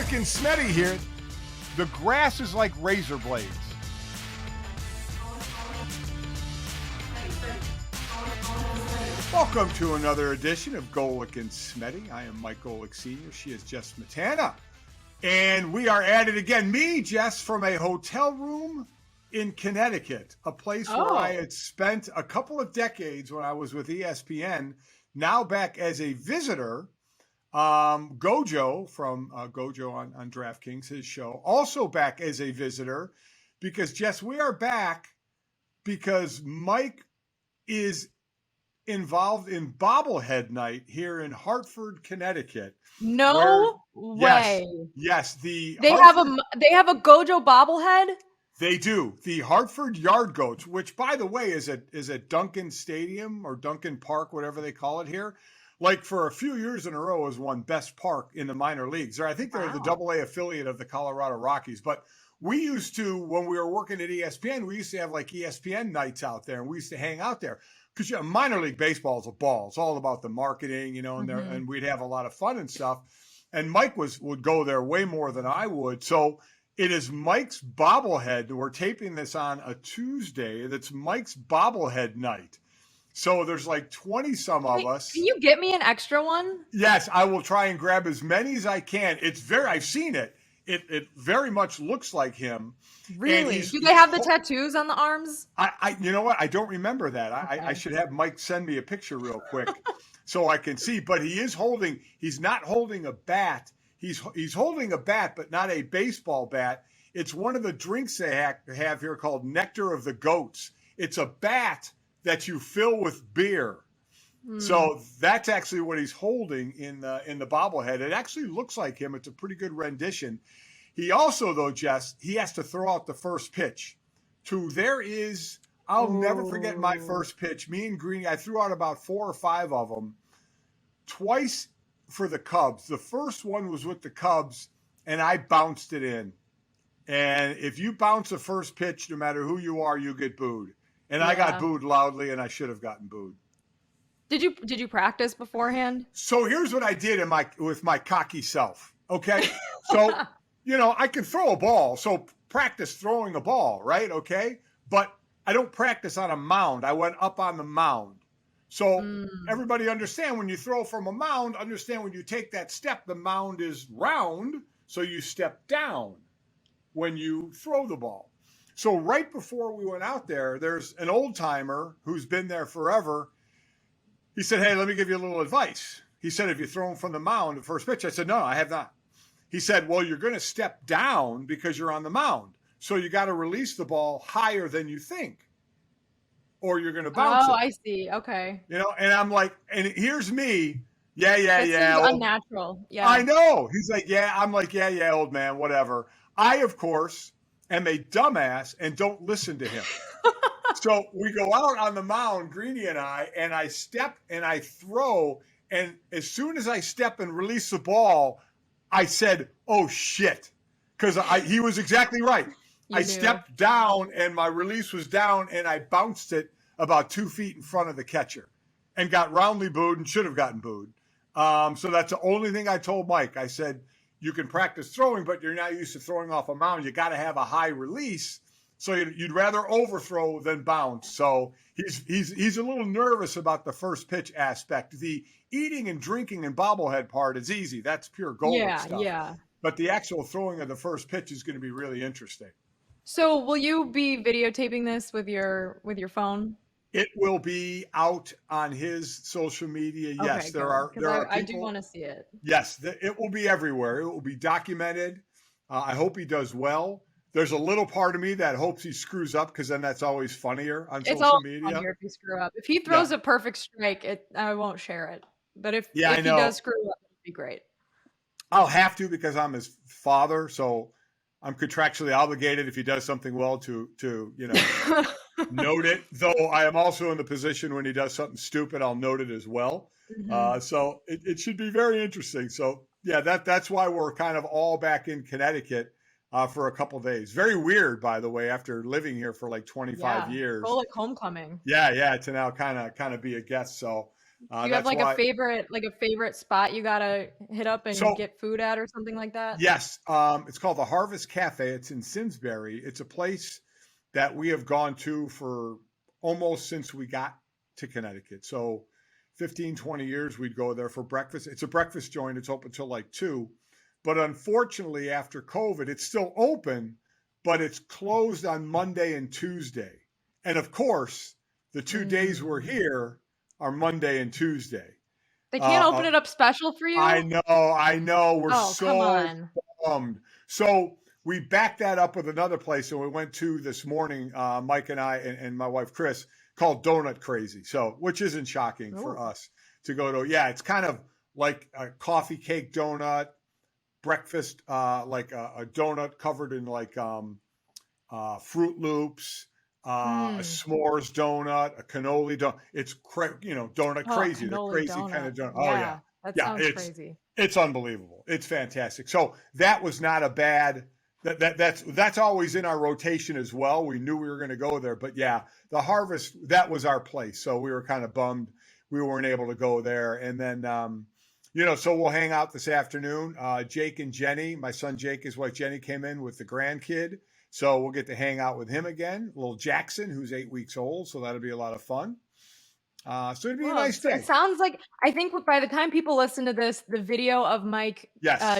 Golic and Smetty here. The grass is like razor blades. Welcome to another edition of Golic and Smetty. I am Mike Golic Sr. She is Jess Matana. And we are at it again. Me, Jess, from a hotel room in Connecticut, a place where I had spent a couple of decades when I was with ESPN, now back as a visitor. Gojo from Gojo on DraftKings, his show, also back as a visitor because, Jess, we are back because Mike is involved in bobblehead night here in Hartford, Connecticut. No way. Yes. They have a Gojo bobblehead? They do. The Hartford Yard Goats, which, by the way, is at Duncan Stadium or Duncan Park, whatever they call it here. Like for a few years in a row has won best park in the minor leagues. I think they're the AA affiliate of the Colorado Rockies. But we used to, when we were working at ESPN, we used to have like ESPN nights out there, and we used to hang out there. Because minor league baseball is a ball. It's all about the marketing, and we'd have a lot of fun and stuff. And Mike would go there way more than I would. So it is Mike's bobblehead. We're taping this on a Tuesday. That's Mike's bobblehead night. So there's like 20 some of us. Can you get me an extra one? Yes, I will try and grab as many as I can. I've seen it. It very much looks like him. Really? Do they have the tattoos on the arms? You know what? I don't remember that. I should have Mike send me a picture real quick so I can see. But he's not holding a bat. He's holding a bat, but not a baseball bat. It's one of the drinks they have here called Nectar of the Goats. It's a bat that you fill with beer. So that's actually what he's holding in the bobblehead. It actually looks like him. It's a pretty good rendition. He also, though, Jess, he has to throw out the first pitch. I'll never forget my first pitch. Me and Greeny, I threw out about 4 or 5 of them. Twice for the Cubs. The first one was with the Cubs, and I bounced it in. And if you bounce the first pitch, no matter who you are, you get booed. And I got booed loudly, and I should have gotten booed. Did you practice beforehand? So here's what I did with my cocky self. Okay, so I can throw a ball. So practice throwing a ball, right? Okay, but I don't practice on a mound. I went up on the mound. So everybody understand when you throw from a mound. Understand when you take that step, the mound is round, so you step down when you throw the ball. So right before we went out there, there's an old timer who's been there forever. He said, "Hey, let me give you a little advice." He said, "If you throw him from the mound, the first pitch." I said, "No, I have not." He said, "Well, you're going to step down because you're on the mound. So you got to release the ball higher than you think, or you're going to bounce it." Oh, I see. Okay. And I'm like, and here's me. Yeah. Seems unnatural. Yeah. I know. He's like, yeah. I'm like, yeah, old man, whatever. I, of course, am a dumbass and don't listen to him. So we go out on the mound, Greeny and I step and I throw. And as soon as I step and release the ball, I said, "Oh, shit." Because he was exactly right. I stepped down and my release was down and I bounced it about 2 feet in front of the catcher and got roundly booed and should have gotten booed. So that's the only thing I told Mike. I said, you can practice throwing, but you're not used to throwing off a mound. You got to have a high release. So you'd rather overthrow than bounce. So he's a little nervous about the first pitch aspect. The eating and drinking and bobblehead part is easy. That's pure gold stuff. Yeah. But the actual throwing of the first pitch is going to be really interesting. So will you be videotaping this with your phone? It will be out on his social media. Yes, there are people. I do want to see it. Yes, it will be everywhere. It will be documented. I hope he does well. There's a little part of me that hopes he screws up because then that's always funnier on social media. It's always funnier if he screw up. If he throws a perfect strike, I won't share it. But if he does screw up, it'd be great. I'll have to because I'm his father, so I'm contractually obligated if he does something well to note it. Though I am also in the position when he does something stupid, I'll note it as well. So it should be very interesting. So yeah, that's why we're kind of all back in Connecticut for a couple of days. Very weird, by the way, after living here for like 25 years. Golic homecoming. Yeah, to now kind of be a guest. So Do you have like a favorite spot you gotta hit up and get food at or something like that? Yes. It's called the Harvest Cafe. It's in Simsbury. It's a place that we have gone to for almost since we got to Connecticut. So 15, 20 years we'd go there for breakfast. It's a breakfast joint. It's open till like 2. But unfortunately, after COVID, it's still open, but it's closed on Monday and Tuesday. And of course, the 2 days we're here are Monday and Tuesday. They can't open it up special for you? I know. We're so bummed. So we backed that up with another place, and we went to this morning, Mike and I and my wife Chris, called Donut Crazy. So, which isn't shocking for us to go to. Yeah, it's kind of like a coffee cake donut, breakfast, like a donut covered in like Fruit Loops. A s'mores donut, a cannoli donut. It's donut crazy, the crazy donut. Kind of donut. Oh yeah, that sounds crazy. It's unbelievable. It's fantastic. So that was not a bad. That's always in our rotation as well. We knew we were going to go there, but yeah, the Harvest, that was our place. So we were kind of bummed we weren't able to go there. And then so we'll hang out this afternoon. Jake and Jenny, my son Jake, his wife Jenny came in with the grandkid. So we'll get to hang out with him again. Little Jackson, who's 8 weeks old. So that'll be a lot of fun. So it'd be a nice day. It sounds like, I think by the time people listen to this, the video of Mike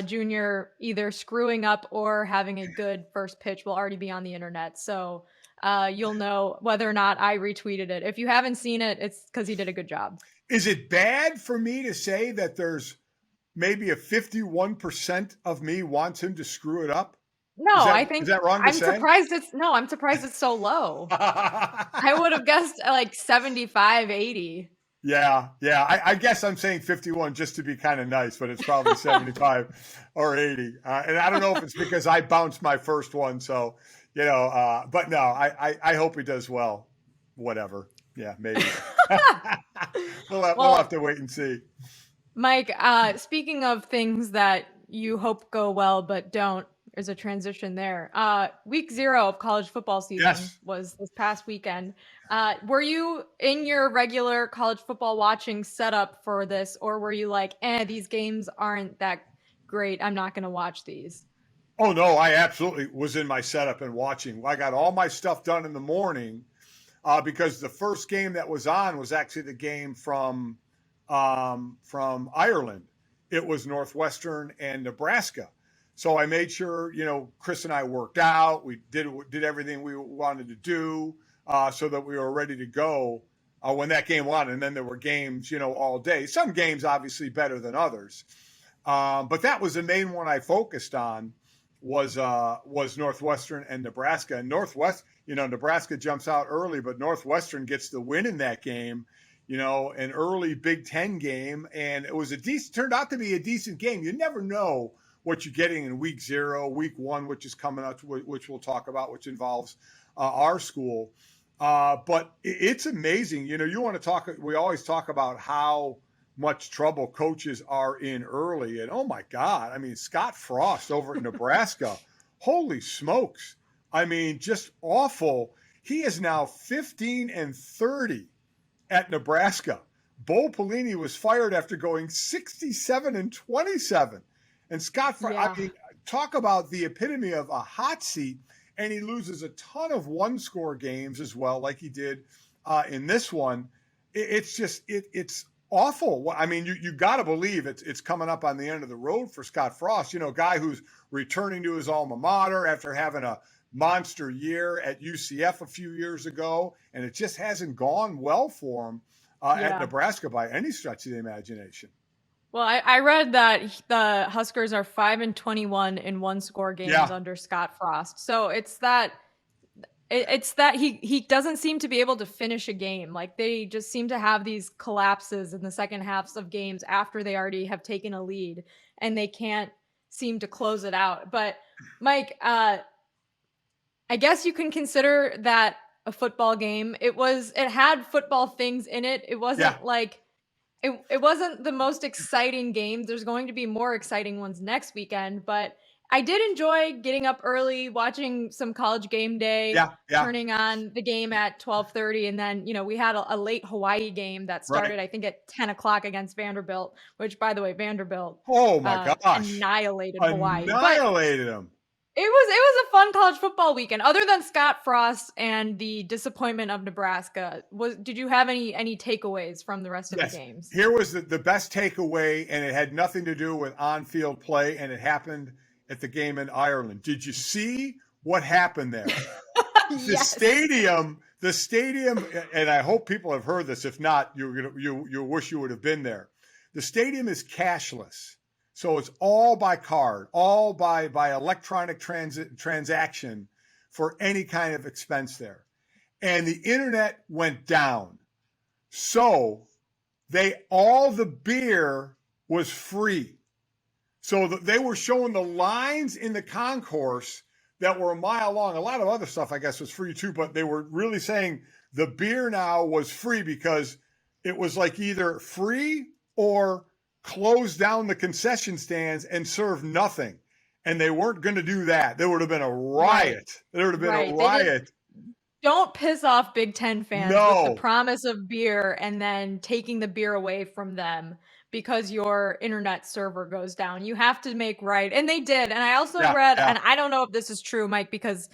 Jr. either screwing up or having a good first pitch will already be on the internet. So you'll know whether or not I retweeted it. If you haven't seen it, it's because he did a good job. Is it bad for me to say that there's maybe a 51% of me wants him to screw it up? No, I think is that wrong to say? I'm surprised it's so low. I would have guessed like 75, 80. Yeah. I guess I'm saying 51 just to be kind of nice, but it's probably 75 or 80. And I don't know if it's because I bounced my first one. So, but no, I hope he does well. Whatever. Yeah, maybe. We'll have to wait and see. Mike, speaking of things that you hope go well but don't, there's a transition there. Week 0 of college football season was this past weekend. Were you in your regular college football watching setup for this, or were you like, these games aren't that great, I'm not going to watch these? Oh, no, I absolutely was in my setup and watching. I got all my stuff done in the morning because the first game that was on was actually the game from Ireland. It was Northwestern and Nebraska. So I made sure, Chris and I worked out. We did everything we wanted to do so that we were ready to go when that game won. And then there were games, all day. Some games obviously better than others. But that was the main one I focused on was Northwestern and Nebraska. And Nebraska jumps out early, but Northwestern gets the win in that game, an early Big Ten game. And it was turned out to be a decent game. You never know what you're getting in week 0, week 1, which is coming up, which we'll talk about, which involves our school. But it's amazing. You want to talk, we always talk about how much trouble coaches are in early. And oh my God, I mean, Scott Frost over at Nebraska, holy smokes. I mean, just awful. He is now 15-30 at Nebraska. Bo Pelini was fired after going 67-27. And Scott, I mean, talk about the epitome of a hot seat, and he loses a ton of one-score games as well, like he did in this one. It's just it's awful. I mean, you got to believe it's coming up on the end of the road for Scott Frost. Guy who's returning to his alma mater after having a monster year at UCF a few years ago, and it just hasn't gone well for him at Nebraska by any stretch of the imagination. Well, I read that the Huskers are 5-21 in one-score games under Scott Frost. So it's that he doesn't seem to be able to finish a game. Like, they just seem to have these collapses in the second halves of games after they already have taken a lead, and they can't seem to close it out. But Mike, I guess you can consider that a football game. It had football things in it. It wasn't like. It wasn't the most exciting game. There's going to be more exciting ones next weekend, but I did enjoy getting up early, watching some College Game Day, turning on the game at 12:30, and then we had a late Hawaii game that started I think at 10 o'clock against Vanderbilt, which by the way Vanderbilt oh my gosh annihilated Hawaii, annihilated them. It was a fun college football weekend. Other than Scott Frost and the disappointment of Nebraska, did you have any takeaways from the rest of the games? Here was the best takeaway, and it had nothing to do with on-field play, and it happened at the game in Ireland. Did you see what happened there? Yes. The stadium, and I hope people have heard this. If not, you wish you would have been there. The stadium is cashless. So it's all by card, all by electronic transaction for any kind of expense there. And the internet went down. So all the beer was free. So they were showing the lines in the concourse that were a mile long. A lot of other stuff, I guess, was free too, but they were really saying the beer now was free because it was like either free or close down the concession stands and serve nothing. And they weren't going to do that. There would have been a riot. Right. There would have been a riot. Don't piss off Big Ten fans with the promise of beer and then taking the beer away from them because your internet server goes down. You have to make right. And they did. And I also read, and I don't know if this is true, Mike, because,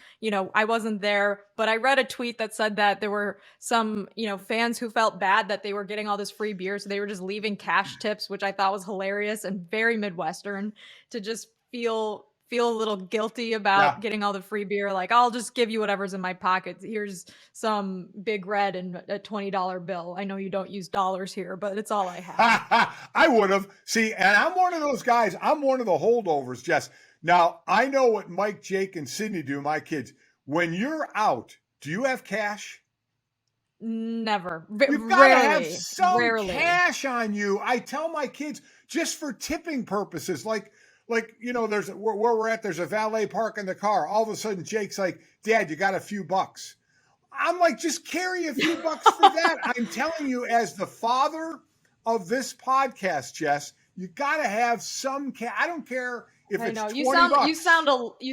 I wasn't there, but I read a tweet that said that there were some, fans who felt bad that they were getting all this free beer. So they were just leaving cash tips, which I thought was hilarious and very Midwestern, to just feel a little guilty about getting all the free beer. Like, I'll just give you whatever's in my pocket. Here's some Big Red and a $20 bill. I know you don't use dollars here, but it's all I have. I would have. See, and I'm one of those guys. I'm one of the holdovers, Jess. Now, I know what Mike, Jake, and Sydney do, my kids. When you're out, do you have cash? Never. You've got to have some cash on you. I tell my kids, just for tipping purposes, like, there's where we're at, there's a valet park in the car. All of a sudden, Jake's like, Dad, you got a few bucks. I'm like, just carry a few bucks for that. I'm telling you, as the father of this podcast, Jess, you got to have some cash. I don't care if it's 20 bucks. You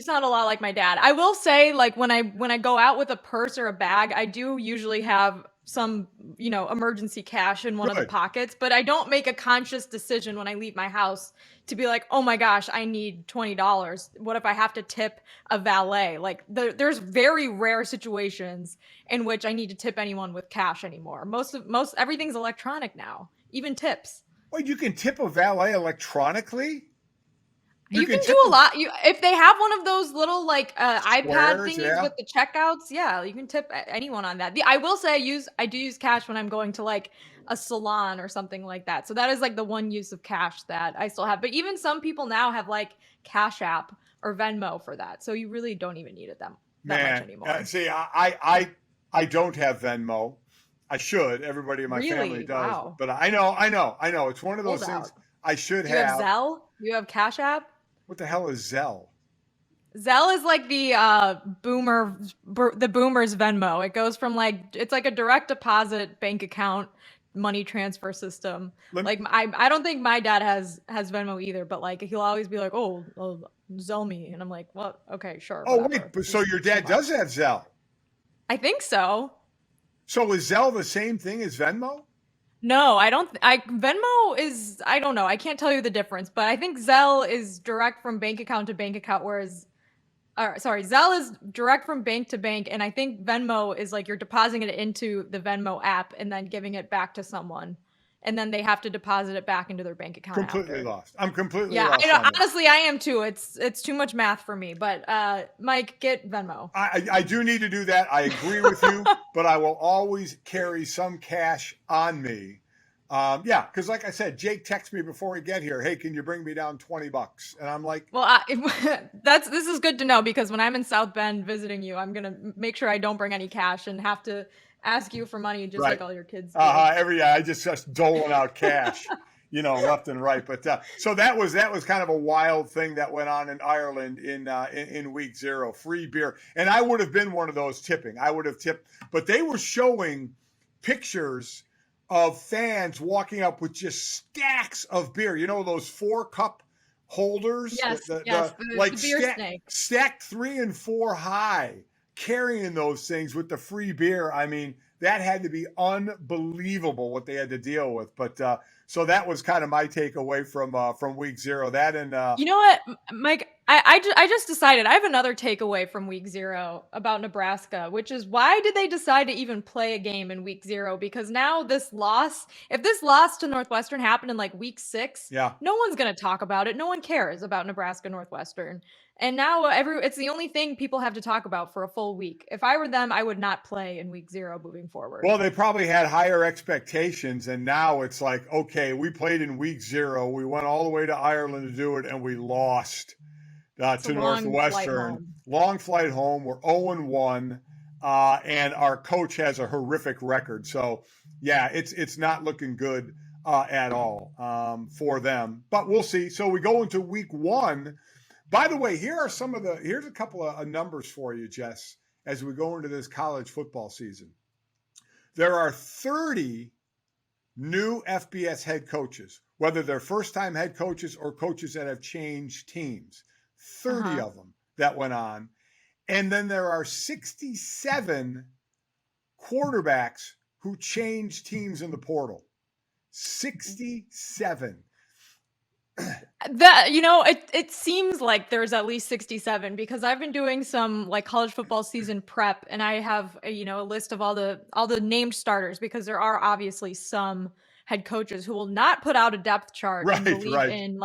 sound a lot like my dad. I will say, like, when I go out with a purse or a bag, I do usually have some, emergency cash in one of the pockets, but I don't make a conscious decision when I leave my house to be like, oh my gosh, I need $20. What if I have to tip a valet? Like, there's very rare situations in which I need to tip anyone with cash anymore. Most everything's electronic now, even tips. Wait, you can tip a valet electronically? You can do a lot. If they have one of those little iPad thingies with the checkouts, you can tip anyone on that. I will say I do use cash when I'm going to like a salon or something like that. So that is like the one use of cash that I still have. But even some people now have like Cash App or Venmo for that. So you really don't even need it that much anymore. See, I don't have Venmo. I should. Everybody in my family does. Wow. But I know. It's one of those things I should have. You have Zell? You have Cash App? What the hell is Zell? Zell is like the boomer's Venmo. It goes from it's like a direct deposit bank account money transfer system. I don't think my dad has Venmo either, but like he'll always be like, oh, Zell me, and I'm like, well, okay, sure. Oh whatever. Wait, but so your dad does have Zell? I think so. So is Zell the same thing as Venmo? No, I don't. Venmo is, I don't know. I can't tell you the difference, but I think Zell is direct from bank account to bank account, whereas, Zell is direct from bank to bank, and I think Venmo is like you're depositing it into the Venmo app and then giving it back to someone, and then they have to deposit it back into their bank account. Completely lost. I'm completely lost. Yeah, honestly, I am too. It's too much math for me. But Mike, get Venmo. I do need to do that. I agree with you, but I will always carry some cash on me. Because like I said, Jake texted me before we get here. Hey, can you bring me down $20? And I'm like, well, this is good to know, because when I'm in South Bend visiting you, I'm gonna make sure I don't bring any cash and have to ask you for money, just like all your kids do. I just doling out cash, left and right. But so that was kind of a wild thing that went on in Ireland in week 0, free beer. And I would have been one of those tipping. I would have tipped, but they were showing pictures of fans walking up with just stacks of beer. Those 4-cup holders, Yes, the like the beer snake. stacked 3 and 4 high, carrying those things with the free beer. I mean, that had to be unbelievable what they had to deal with. But so that was kind of my takeaway from week 0. That and you know what, Mike? I just decided I have another takeaway from week 0 about Nebraska, which is why did they decide to even play a game in week 0? Because now this loss, if this loss to Northwestern happened in like week 6, yeah, no one's going to talk about it. No one cares about Nebraska Northwestern. And now it's the only thing people have to talk about for a full week. If I were them, I would not play in week 0 moving forward. Well, they probably had higher expectations, and now it's like, okay, we played in week 0. We went all the way to Ireland to do it, and we lost to Northwestern. Long flight home. We're 0-1, and our coach has a horrific record. So, yeah, it's not looking good at all for them. But we'll see. So we go into week 1. By the way, here's a couple of numbers for you, Jess, as we go into this college football season. There are 30 new FBS head coaches, whether they're first-time head coaches or coaches that have changed teams. 30 of them that went on. And then there are 67 quarterbacks who changed teams in the portal. 67. It seems like there's at least 67 because I've been doing some like college football season prep, and I have a list of all the named starters because there are obviously some head coaches who will not put out a depth chart and believe in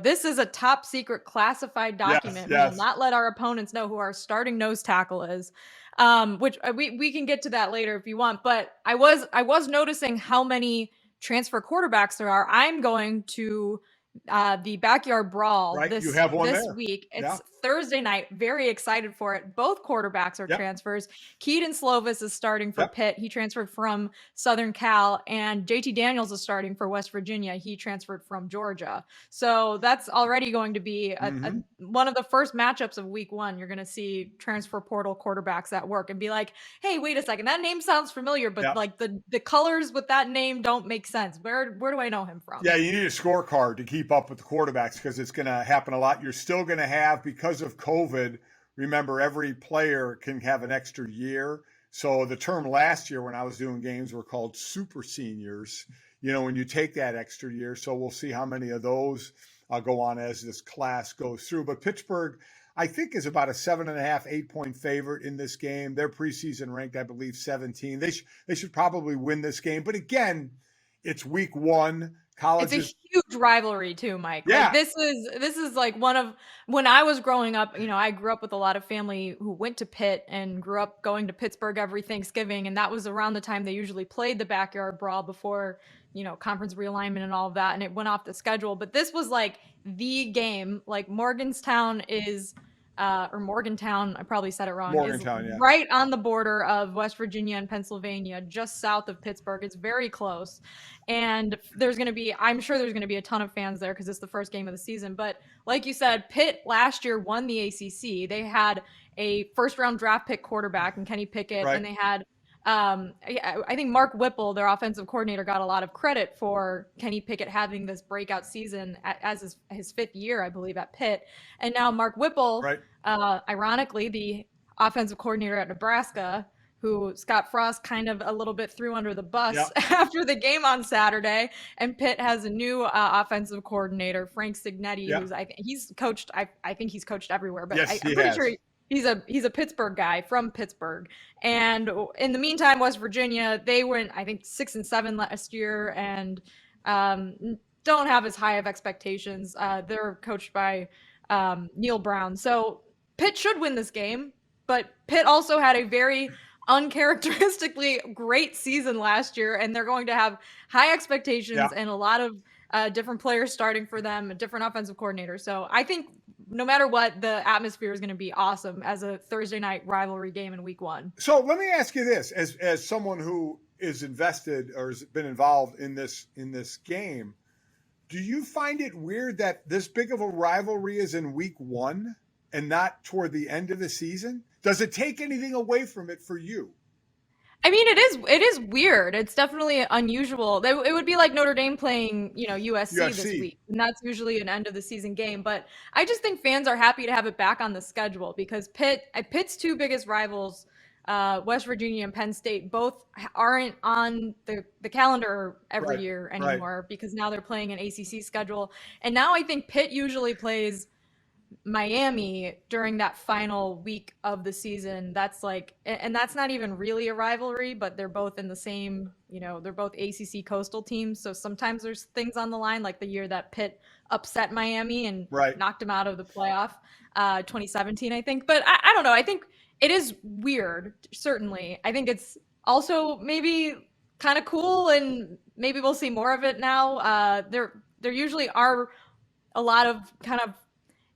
this is a top secret classified document. Yes. We will not let our opponents know who our starting nose tackle is. Which we can get to that later if you want, but I was noticing how many transfer quarterbacks there are. I'm going to the Backyard Brawl this week. It's Thursday night. Very excited for it. Both quarterbacks are transfers. Keaton Slovis is starting for Pitt. He transferred from Southern Cal, and JT Daniels is starting for West Virginia. He transferred from Georgia. So that's already going to be one of the first matchups of week 1. You're going to see transfer portal quarterbacks at work and be like, hey, wait a second. That name sounds familiar, but like the colors with that name don't make sense. Where do I know him from? Yeah, you need a scorecard to keep up with the quarterbacks because it's going to happen a lot. You're still going to have, because of COVID, remember every player can have an extra year. So the term last year when I was doing games were called super seniors, when you take that extra year. So we'll see how many of those go on as this class goes through. But Pittsburgh, I think, is about a 7.5, 8-point favorite in this game. They're preseason ranked, I believe, 17. They should probably win this game. But again, it's week 1. It's a huge rivalry too, Mike. Yeah. Like, this is like one of, when I was growing up, I grew up with a lot of family who went to Pitt and grew up going to Pittsburgh every Thanksgiving. And that was around the time they usually played the Backyard Brawl before, conference realignment and all of that. And it went off the schedule. But this was like the game. Like Morgantown, I probably said it wrong, is right on the border of West Virginia and Pennsylvania, just south of Pittsburgh. It's very close. And I'm sure there's going to be a ton of fans there because it's the first game of the season. But like you said, Pitt last year won the ACC. They had a first-round draft pick quarterback in Kenny Pickett, and they had I think Mark Whipple, their offensive coordinator, got a lot of credit for Kenny Pickett having this breakout season as his 5th year, I believe, at Pitt. And now Mark Whipple, ironically, the offensive coordinator at Nebraska, who Scott Frost kind of a little bit threw under the bus after the game on Saturday. And Pitt has a new offensive coordinator, Frank Signetti, who's I think he's coached everywhere, but I'm pretty sure he's a Pittsburgh guy from Pittsburgh. And in the meantime, West Virginia, they went, I think, 6-7 last year and don't have as high of expectations. They're coached by Neil Brown. So Pitt should win this game, but Pitt also had a very uncharacteristically great season last year, and they're going to have high expectations and a lot of different players starting for them, a different offensive coordinator. So I think no matter what, the atmosphere is going to be awesome as a Thursday night rivalry game in week 1. So let me ask you this, as someone who is invested or has been involved in this game, do you find it weird that this big of a rivalry is in week 1 and not toward the end of the season? Does it take anything away from it for you? I mean, it is weird. It's definitely unusual. It would be like Notre Dame playing, USC this week, and that's usually an end of the season game. But I just think fans are happy to have it back on the schedule because Pitt's two biggest rivals, West Virginia and Penn State, both aren't on the calendar every year anymore because now they're playing an ACC schedule, and now I think Pitt usually plays Miami during that final week of the season. That's like, and that's not even really a rivalry, but they're both in the same, they're both ACC coastal teams. So sometimes there's things on the line, like the year that Pitt upset Miami and knocked them out of the playoff, 2017, I think. But I don't know. I think it is weird, certainly. I think it's also maybe kind of cool, and maybe we'll see more of it now. There usually are a lot of kind of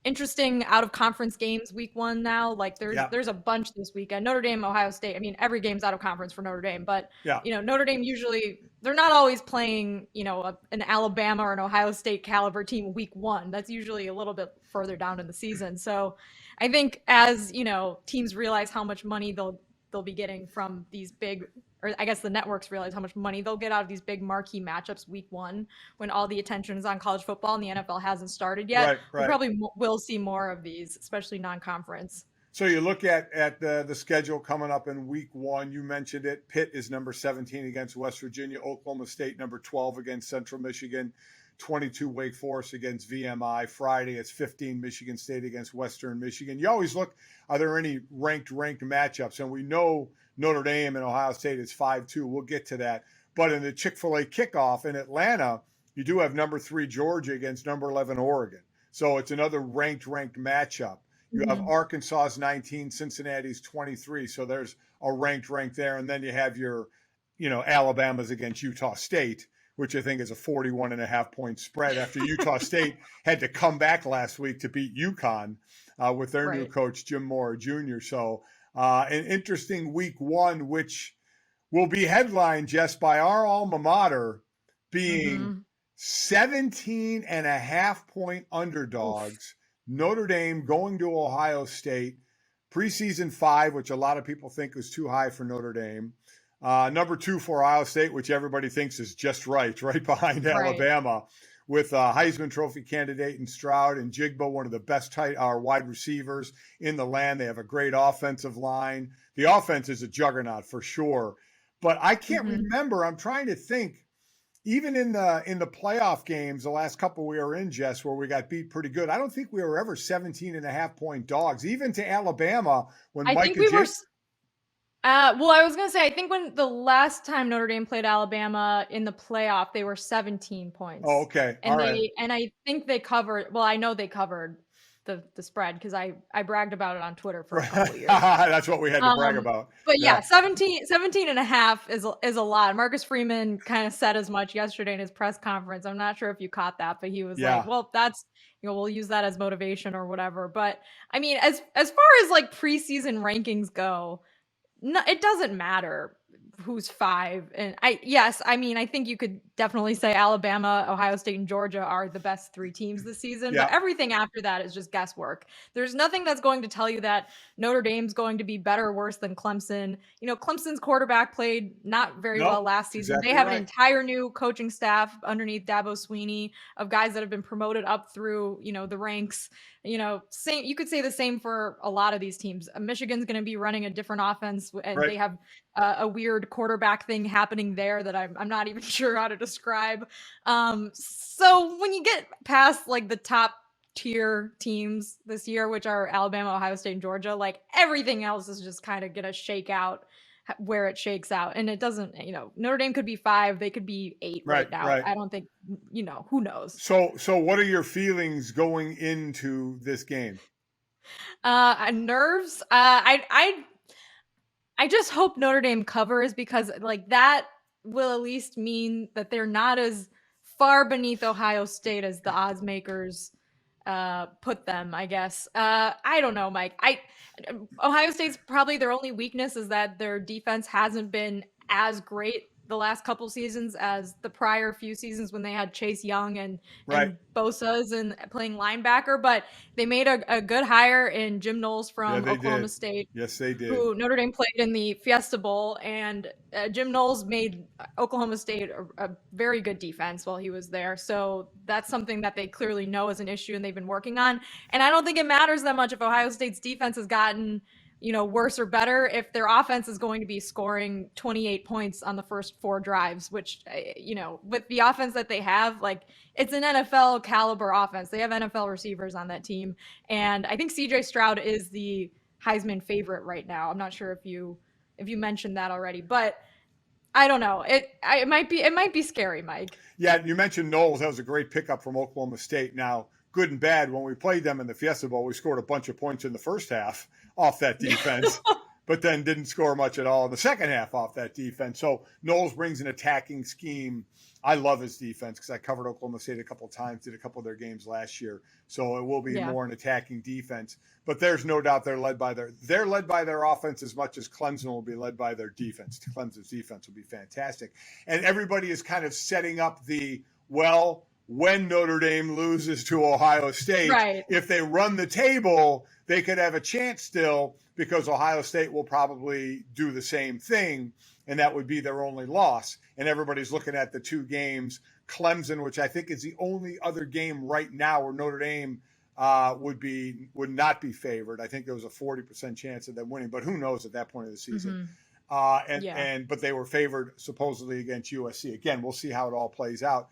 interesting out of conference games week one now. Like there's a bunch this weekend. Notre Dame, Ohio State. I mean, every game's out of conference for Notre Dame, but Notre Dame usually, they're not always playing, an Alabama or an Ohio State caliber team week one. That's usually a little bit further down in the season. So I think as, teams realize how much money they'll be getting from these big, or I guess the networks realize how much money they'll get out of these big marquee matchups week one when all the attention is on college football and the NFL hasn't started yet. We probably will see more of these, especially non-conference. So you look at the schedule coming up in week one. You mentioned it. Pitt is number 17 against West Virginia. Oklahoma State number 12 against Central Michigan. 22 Wake Forest against VMI. Friday it's 15 Michigan State against Western Michigan. You always look, are there any ranked matchups? And we know Notre Dame and Ohio State is 5-2. We'll get to that. But in the Chick-fil-A kickoff in Atlanta, you do have number 3 Georgia against number 11 Oregon. So it's another ranked matchup. You have Arkansas's 19, Cincinnati's 23. So there's a ranked there. And then you have your, Alabama's against Utah State, which I think is a 41.5 point spread after Utah State had to come back last week to beat UConn with their new coach, Jim Mora Jr. So an interesting week one, which will be headlined, Jess, by our alma mater being 17.5 point underdogs. Notre Dame going to Ohio State. Preseason 5, which a lot of people think was too high for Notre Dame. Number 2 for Ohio State, which everybody thinks is just right behind Alabama, with Heisman Trophy candidate in Stroud and Jigba, one of the best wide receivers in the land. They have a great offensive line. The offense is a juggernaut for sure. But I can't remember. I'm trying to think. Even in the playoff games, the last couple we were in, Jess, where we got beat pretty good, I don't think we were ever 17.5 point dogs, even to Alabama when Mike and Jake. Well, I was going to say, I think when the last time Notre Dame played Alabama in the playoff, they were 17 points. Oh, okay. And and I think they covered, well, I know they covered the spread because I bragged about it on Twitter for a couple of years. That's what we had to brag about. But 17.5 is a lot. Marcus Freeman kind of said as much yesterday in his press conference. I'm not sure if you caught that, but he was like, well, that's, we'll use that as motivation or whatever. But I mean, as far as like preseason rankings go, no, it doesn't matter who's 5. And I think you could definitely say Alabama, Ohio State, and Georgia are the best 3 teams this season. But everything after that is just guesswork. There's nothing that's going to tell you that Notre Dame's going to be better or worse than Clemson. Clemson's quarterback played not very well last season. Exactly, they have an entire new coaching staff underneath Dabo Swinney of guys that have been promoted up through, the ranks. Same. You could say the same for a lot of these teams. Michigan's going to be running a different offense, and they have a weird quarterback thing happening there that I'm not even sure how to describe. So when you get past like the top tier teams this year, which are Alabama, Ohio State, and Georgia, like everything else is just kind of going to shake out where it shakes out. And it doesn't, Notre Dame could be 5, they could be 8 right now. I don't think, who knows? So what are your feelings going into this game? Nerves. I just hope Notre Dame covers, because like that will at least mean that they're not as far beneath Ohio State as the odds makers put them, I guess. I don't know, Mike. Ohio State's probably their only weakness is that their defense hasn't been as great the last couple seasons as the prior few seasons when they had Chase Young and Bosa's and playing linebacker, but they made a good hire in Jim Knowles from Oklahoma State. Yes, they did. Who Notre Dame played in the Fiesta Bowl, and Jim Knowles made Oklahoma State a very good defense while he was there. So that's something that they clearly know is an issue and they've been working on. And I don't think it matters that much if Ohio State's defense has gotten worse or better if their offense is going to be scoring 28 points on the first 4 drives, which, with the offense that they have, like, it's an NFL caliber offense. They have NFL receivers on that team. And I think CJ Stroud is the Heisman favorite right now. I'm not sure if you mentioned that already, but I don't know. It might be scary, Mike. Yeah, you mentioned Knowles. That was a great pickup from Oklahoma State. Now, good and bad, when we played them in the Fiesta Bowl, we scored a bunch of points in the first half off that defense, but then didn't score much at all in the second half off that defense. So Knowles brings an attacking scheme. I love his defense because I covered Oklahoma State a couple of times, did a couple of their games last year. So it will be more an attacking defense. But there's no doubt they're led by their offense as much as Clemson will be led by their defense. Clemson's defense will be fantastic. And everybody is kind of setting up when Notre Dame loses to Ohio State, if they run the table, they could have a chance still because Ohio State will probably do the same thing, and that would be their only loss. And everybody's looking at the 2 games. Clemson, which I think is the only other game right now where Notre Dame would not be favored. I think there was a 40% chance of them winning, but who knows at that point of the season. But they were favored supposedly against USC. Again, we'll see how it all plays out.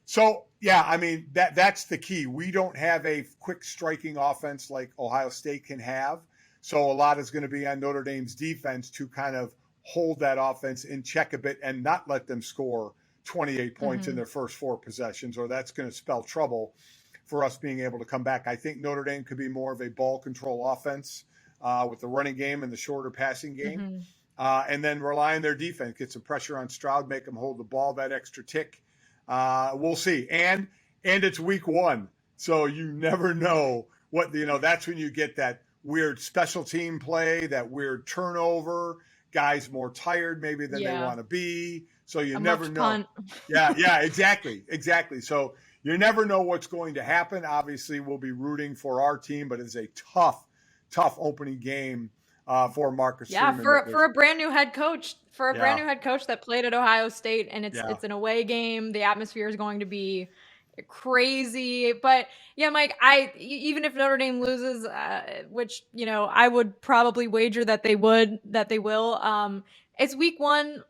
So, I mean, that's the key. We don't have a quick striking offense like Ohio State can have. So a lot is going to be on Notre Dame's defense to kind of hold that offense in check a bit and not let them score 28 points in their first 4 possessions, or that's going to spell trouble for us being able to come back. I think Notre Dame could be more of a ball control offense with the running game and the shorter passing game, and then rely on their defense, get some pressure on Stroud, make them hold the ball that extra tick. We'll see. And it's week 1. So you never know that's when you get that weird special team play, that weird turnover, guys more tired maybe than they want to be. So you never know. Punt. Yeah, exactly. So you never know what's going to happen. Obviously we'll be rooting for our team, but it's a tough opening game for Marcus Freeman. For a brand new head coach, brand new head coach that played at Ohio State, and it's an away game. The atmosphere is going to be crazy. But Mike, even if Notre Dame loses, which I would probably wager that they will. It's week 1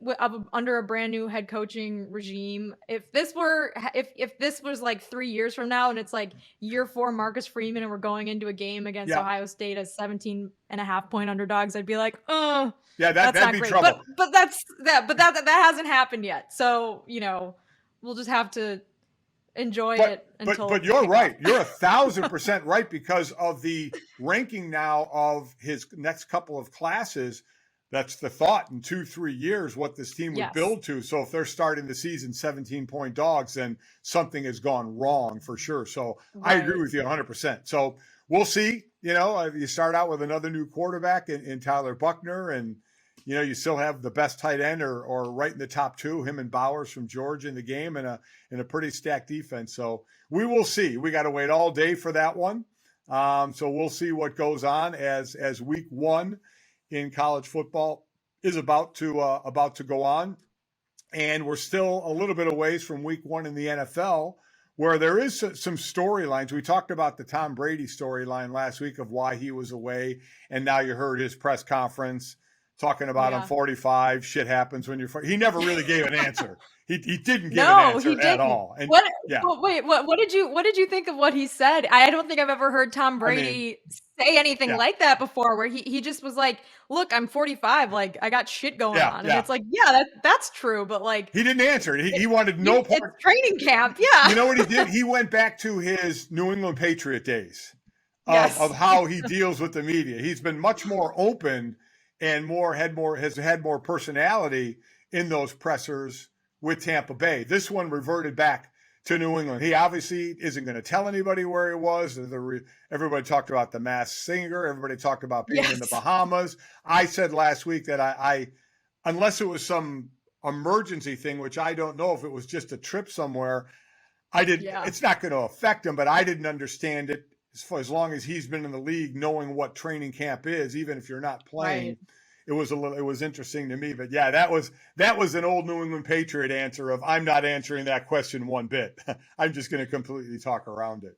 under a brand new head coaching regime. If this was like 3 years from now and it's like year 4 Marcus Freeman and we're going into a game against Ohio State as 17.5 point underdogs, I'd be like, oh, that's not great. Trouble. But that hasn't happened yet. So, we'll just have to enjoy it until. But you're right. You're 1,000% right because of the ranking now of his next couple of classes. That's the thought in 2-3 years, what this team would build to. So if they're starting the season 17-point dogs, then something has gone wrong for sure. So I agree with you 100%. So we'll see. You start out with another new quarterback in Tyler Buckner, and you still have the best tight end or right in the top 2, him and Bowers from Georgia in the game, and a pretty stacked defense. So we will see. We got to wait all day for that one. So we'll see what goes on as week 1 in college football is about to go on. And we're still a little bit away from week 1 in the NFL, where there is some storylines. We talked about the Tom Brady storyline last week of why he was away. And now you heard his press conference talking about I'm 45. Shit happens when you're 40. He never really gave an answer. He didn't give an answer at all. And, what did you think of what he said? I don't think I've ever heard Tom Brady say anything like that before, where he just was like, look, I'm 45. Like, I got shit going on. And it's like, that's true. But like, he didn't answer. He wanted no part. It's training camp. Yeah. You know what he did? He went back to his New England Patriot days of how he deals with the media. He's been much more open and has had more personality in those pressers with Tampa Bay. This one reverted back to New England. He obviously isn't going to tell anybody where he was. Everybody talked about the Masked Singer. Everybody talked about being in the Bahamas. I said last week that I unless it was some emergency thing, which I don't know if it was just a trip somewhere. It's not going to affect him, but I didn't understand it as long as he's been in the league, knowing what training camp is, even if you're not playing. Right. It was interesting to me, but yeah, that was an old New England Patriot answer of, I'm not answering that question one bit. I'm just going to completely talk around it.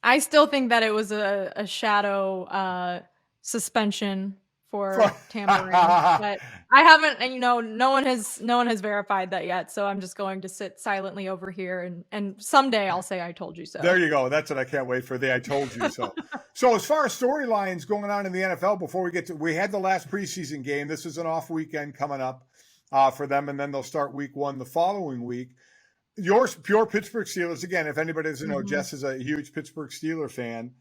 I still think that it was a shadow suspension for tampering, but I haven't, and no one has verified that yet. So I'm just going to sit silently over here, and someday I'll say I told you so. There you go. That's what I can't wait for. I told you so. So as far as storylines going on in the NFL, before we had the last preseason game. This is an off weekend coming up for them, and then they'll start week 1 the following week. Your pure Pittsburgh Steelers. Again, if anybody doesn't know, Jess is a huge Pittsburgh Steelers fan.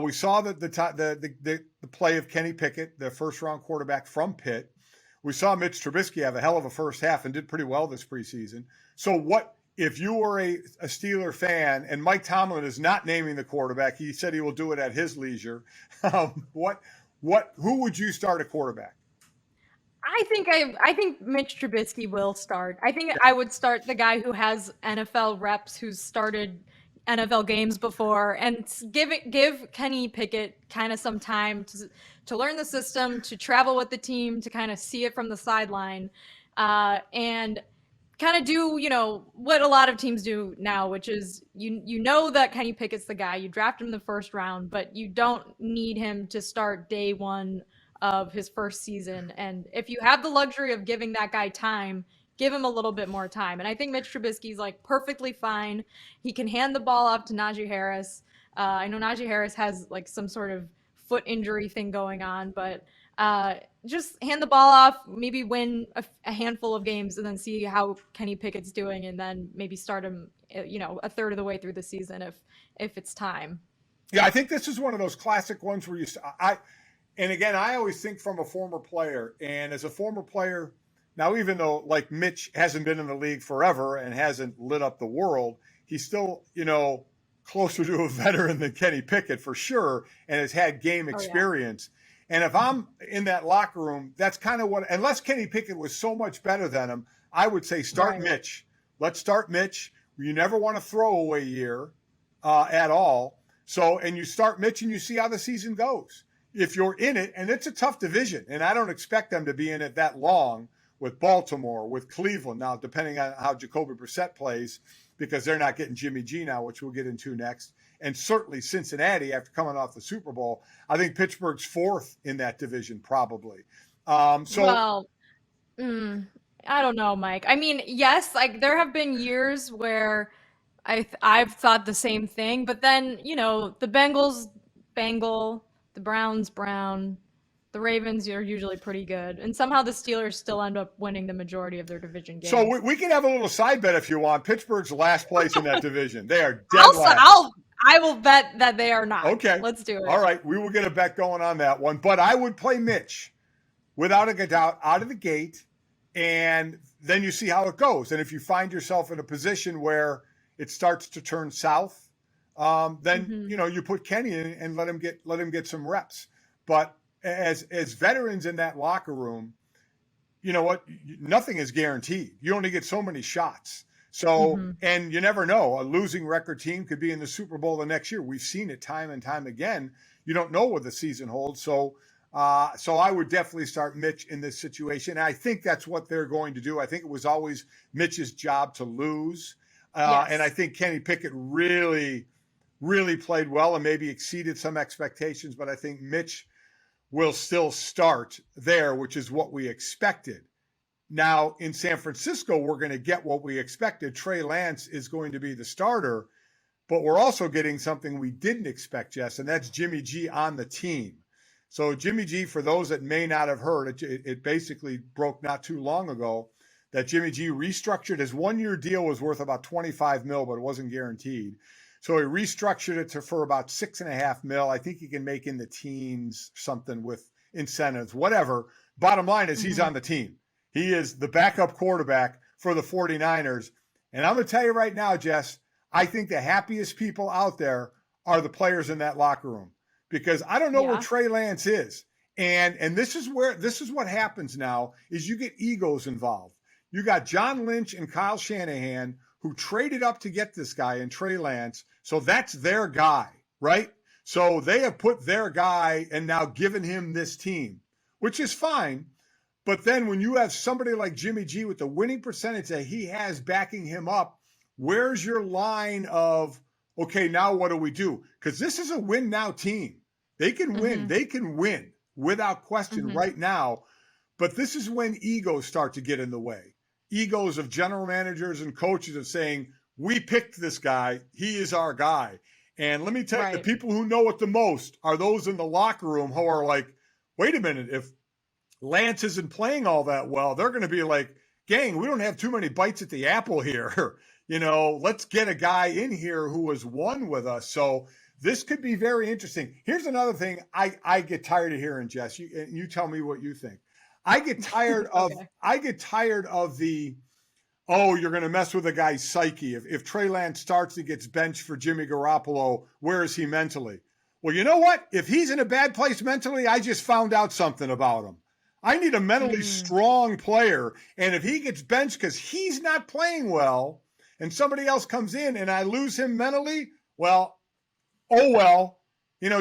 We saw the play of Kenny Pickett, the first-round quarterback from Pitt. We saw Mitch Trubisky have a hell of a first half and did pretty well this preseason. So what if you were a Steeler fan, and Mike Tomlin is not naming the quarterback, he said he will do it at his leisure. Who would you start at quarterback? I think Mitch Trubisky will start. I think I would start the guy who has NFL reps, who's started NFL games before, and give Kenny Pickett kind of some time to learn the system, to travel with the team, to kind of see it from the sideline, and kind of do what a lot of teams do now, which is you know that Kenny Pickett's the guy. You draft him in the first round, but you don't need him to start day one of his first season. And if you have the luxury of giving that guy time, give him a little bit more time. And I think Mitch Trubisky's perfectly fine. He can hand the ball off to Najee Harris. I know Najee Harris has some sort of foot injury thing going on, but just hand the ball off, maybe win a handful of games, and then see how Kenny Pickett's doing, and then maybe start him, a third of the way through the season if it's time. Yeah, I think this is one of those classic ones where and again, I always think from a former player, and as a former player, now even though Mitch hasn't been in the league forever and hasn't lit up the world, he's still, closer to a veteran than Kenny Pickett for sure, and has had game experience. Yeah. And if I'm in that locker room, that's kind of unless Kenny Pickett was so much better than him, I would say start Mitch. Let's start Mitch. You never want a throwaway year at all. So, and you start Mitch and you see how the season goes. If you're in it, and it's a tough division, and I don't expect them to be in it that long with Baltimore, with Cleveland now, depending on how Jacoby Brissett plays, because they're not getting Jimmy G now, which we'll get into next. And certainly Cincinnati, after coming off the Super Bowl, I think Pittsburgh's 4th in that division, probably. I don't know, Mike. I mean, yes, there have been years where I've thought the same thing, but then, the Bengals Bengal, the Browns Brown, the Ravens are usually pretty good, and somehow the Steelers still end up winning the majority of their division games. So we can have a little side bet if you want. Pittsburgh's last place in that division. They are dead last. I will bet that they are not. Okay. Let's do it. All right. We will get a bet going on that one. But I would play Mitch without a doubt out of the gate, and then you see how it goes. And if you find yourself in a position where it starts to turn south, then you put Kenny in and let him get some reps. But as veterans in that locker room, you know what? Nothing is guaranteed. You only get so many shots. So, and you never know. A losing record team could be in the Super Bowl the next year. We've seen it time and time again. You don't know what the season holds. So I would definitely start Mitch in this situation. And I think that's what they're going to do. I think it was always Mitch's job to lose. And I think Kenny Pickett really played well and maybe exceeded some expectations. But I think Mitch will still start there, which is what we expected. Now, in San Francisco, we're going to get what we expected. Trey Lance is going to be the starter, but we're also getting something we didn't expect, Jess, and that's Jimmy G on the team. So Jimmy G, for those that may not have heard, it basically broke not too long ago that Jimmy G restructured. His one-year deal was worth about $25 million, but it wasn't guaranteed. So he restructured it for about $6.5 million. I think he can make in the teens something with incentives, whatever. Bottom line is he's on the team. He is the backup quarterback for the 49ers. And I'm going to tell you right now, Jess, I think the happiest people out there are the players in that locker room, because I don't know where Trey Lance is. And this is what happens now is you get egos involved. you got John Lynch and Kyle Shanahan who traded up to get this guy in Trey Lance. So that's their guy, right? So they have put their guy and now given him this team, which is fine. But then when you have somebody like Jimmy G with the winning percentage that he has backing him up, where's your line of, okay, now what do we do? Because this is a win now team. They can win. They can win without question right now. But this is when egos start to get in the way. Egos of general managers and coaches of saying, we picked this guy. He is our guy. And let me tell you, the people who know it the most are those in the locker room who are like, wait a minute, if Lance isn't playing all that well, they're going to be like, gang, we don't have too many bites at the apple here. Let's get a guy in here who has won with us. So this could be very interesting. Here's another thing I get tired of hearing, Jess. You tell me what you think. I get tired of the, oh, you're going to mess with a guy's psyche. If Trey Lance starts and gets benched for Jimmy Garoppolo, where is he mentally? Well, you know what? If he's in a bad place mentally, I just found out something about him. I need a mentally strong player. And if he gets benched because he's not playing well and somebody else comes in and I lose him mentally, well,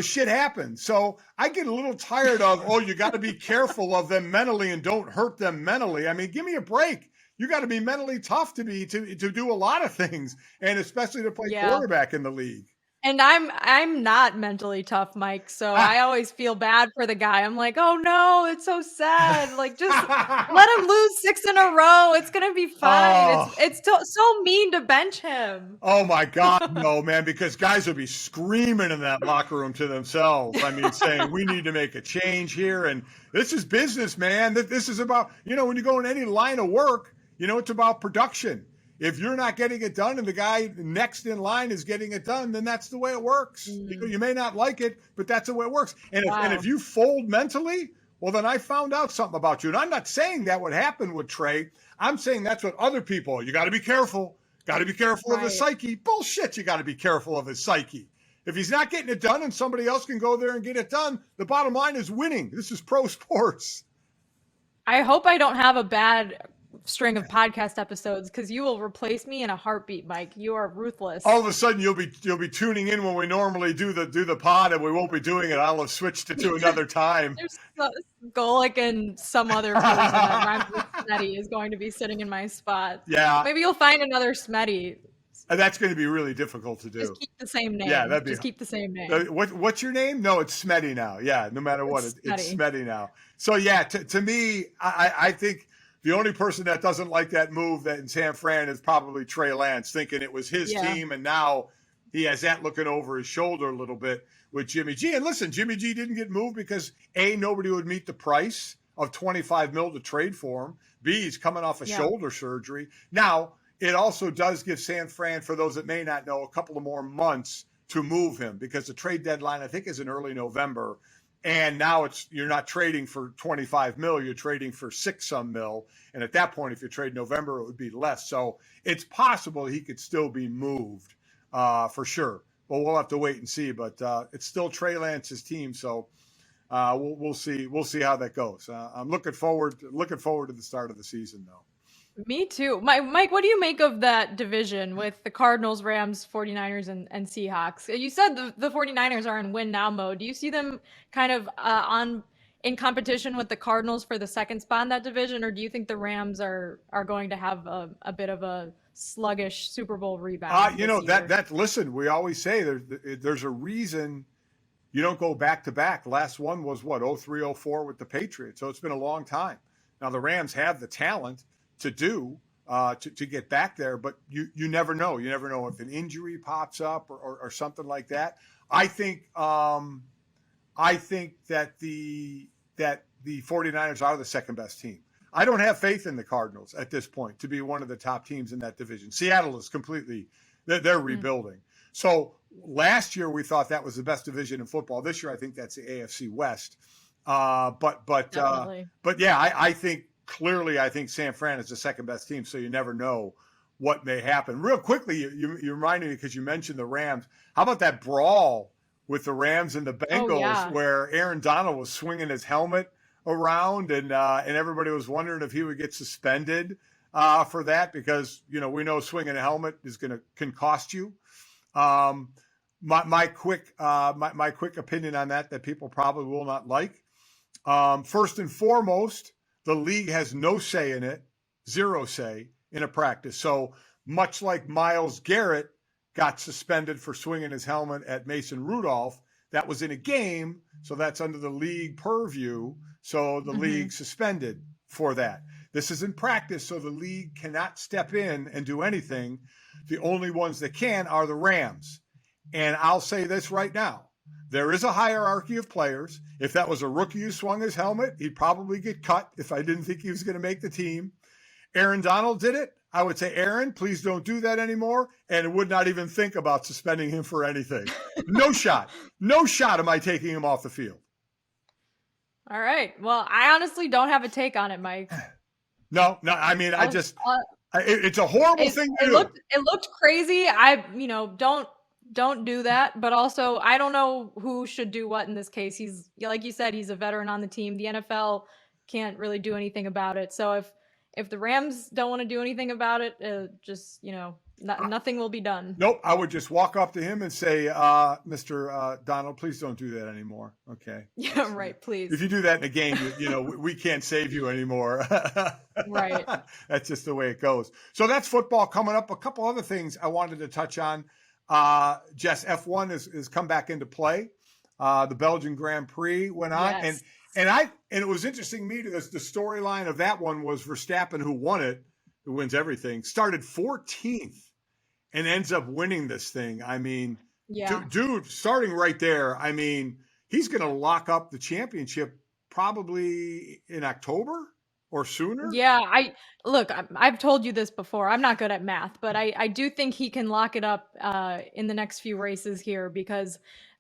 shit happens. So I get a little tired of, you got to be careful of them mentally and don't hurt them mentally. I mean, give me a break. You got to be mentally tough to do a lot of things, and especially to play quarterback in the league. And I'm not mentally tough, Mike. So I always feel bad for the guy. I'm like, oh no, it's so sad. Like, just let him lose 6 in a row. It's gonna be fine. It's so mean to bench him. Oh my God, no, man, because guys will be screaming in that locker room to themselves. I mean, saying we need to make a change here, and this is business, man. This is about, when you go in any line of work, it's about production. If you're not getting it done and the guy next in line is getting it done, then that's the way it works. You may not like it, but that's the way it works. And if you fold mentally, well, then I found out something about you. And I'm not saying that would happen with Trey. I'm saying that's what other people, you got to be careful. Got to be careful of his psyche. Bullshit, you got to be careful of his psyche. If he's not getting it done and somebody else can go there and get it done, the bottom line is winning. This is pro sports. I hope I don't have a bad string of podcast episodes, because you will replace me in a heartbeat, Mike. You are ruthless. All of a sudden you'll be tuning in when we normally do the pod, and we won't be doing it. I'll have switched it to another time. There's Golic and some other person that rhymes with Smetty is going to be sitting in my spot. Yeah. Maybe you'll find another Smetty. That's going to be really difficult to do. Just keep the same name. Yeah, keep the same name. What's your name? No, it's Smetty now. Yeah, no matter what, it's Smetty now. So yeah, to me, I think the only person that doesn't like that move that in San Fran is probably Trey Lance, thinking it was his team, and now he has that looking over his shoulder a little bit with Jimmy G. And listen, Jimmy G didn't get moved because A, nobody would meet the price of $25 million to trade for him. B, he's coming off a shoulder surgery. Now, it also does give San Fran, for those that may not know, a couple of more months to move him, because the trade deadline, I think, is in early November. And now you're not trading for $25 million, you're trading for $6 million. And at that point, if you trade November, it would be less. So it's possible he could still be moved for sure. But we'll have to wait and see. But it's still Trey Lance's team, so we'll see. We'll see how that goes. I'm looking forward to the start of the season, though. Me too. Mike, what do you make of that division with the Cardinals, Rams, 49ers, and Seahawks? You said the 49ers are in win now mode. Do you see them kind of in competition with the Cardinals for the second spot in that division, or do you think the Rams are going to have a bit of a sluggish Super Bowl rebound? Listen, we always say there's a reason you don't go back to back. Last one was 03-04 with the Patriots. So it's been a long time. Now the Rams have the talent to get back there, but you never know. You never know if an injury pops up or something like that. I think that the 49ers are the second best team. I don't have faith in the Cardinals at this point to be one of the top teams in that division. Seattle is they're rebuilding. So last year we thought that was the best division in football. This year I think that's the AFC West. But yeah, I think clearly, I think San Fran is the second best team, so you never know what may happen. Real quickly, you reminded me, because you mentioned the Rams. How about that brawl with the Rams and the Bengals, where Aaron Donald was swinging his helmet around and everybody was wondering if he would get suspended for that because, we know swinging a helmet can cost you. My quick opinion on that people probably will not like. First and foremost, the league has no say in it, zero say in a practice. So much like Myles Garrett got suspended for swinging his helmet at Mason Rudolph, that was in a game, so that's under the league purview. So the league suspended for that. This is in practice, so the league cannot step in and do anything. The only ones that can are the Rams. And I'll say this right now. There is a hierarchy of players. If that was a rookie who swung his helmet, he'd probably get cut if I didn't think he was going to make the team. Aaron Donald did it. I would say, Aaron, please don't do that anymore. And would not even think about suspending him for anything. No shot. No shot am I taking him off the field. All right. Well, I honestly don't have a take on it, Mike. No. I mean, it's a horrible thing to do. It looked crazy. Don't do that. But also, I don't know who should do what in this case. He's, like you said, he's a veteran on the team. The NFL can't really do anything about it. So if the Rams don't want to do anything about it, nothing will be done. Nope. I would just walk up to him and say, Mr. Donald, please don't do that anymore. Okay. Yeah, right. Please. If you do that in a game, we can't save you anymore. Right. That's just the way it goes. So that's football coming up. A couple other things I wanted to touch on. Jess, F1 is come back into play. The Belgian Grand Prix went on. Yes. And it was interesting to me, the storyline of that one was Verstappen, who won it, who wins everything, started 14th and ends up winning this thing. I mean, dude, starting right there, I mean, he's going to lock up the championship probably in October or sooner. Yeah, I've told you this before. I'm not good at math, but I do think he can lock it up in the next few races here because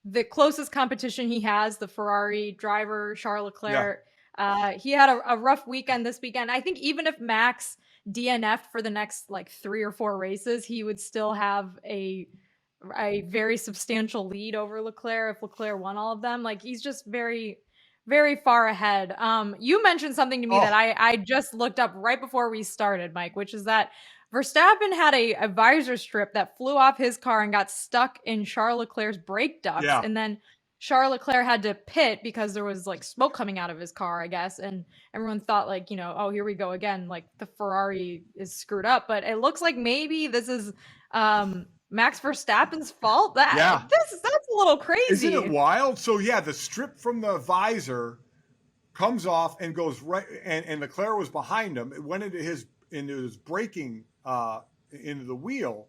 the closest competition he has, the Ferrari driver, Charles Leclerc, he had a rough weekend this weekend. I think even if Max DNF'd for the next 3 or 4 races, he would still have a very substantial lead over Leclerc if Leclerc won all of them. He's just very, very far ahead. You mentioned something to me that I just looked up right before we started, Mike, which is that Verstappen had a visor strip that flew off his car and got stuck in Charles Leclerc's brake ducts. Yeah. And then Charles Leclerc had to pit because there was smoke coming out of his car, I guess. And everyone thought oh, here we go again. The Ferrari is screwed up. But it looks like maybe this is Max Verstappen's fault. That's a little crazy. Isn't it wild? So the strip from the visor comes off and goes right, and Leclerc was behind him. It went into his braking into the wheel.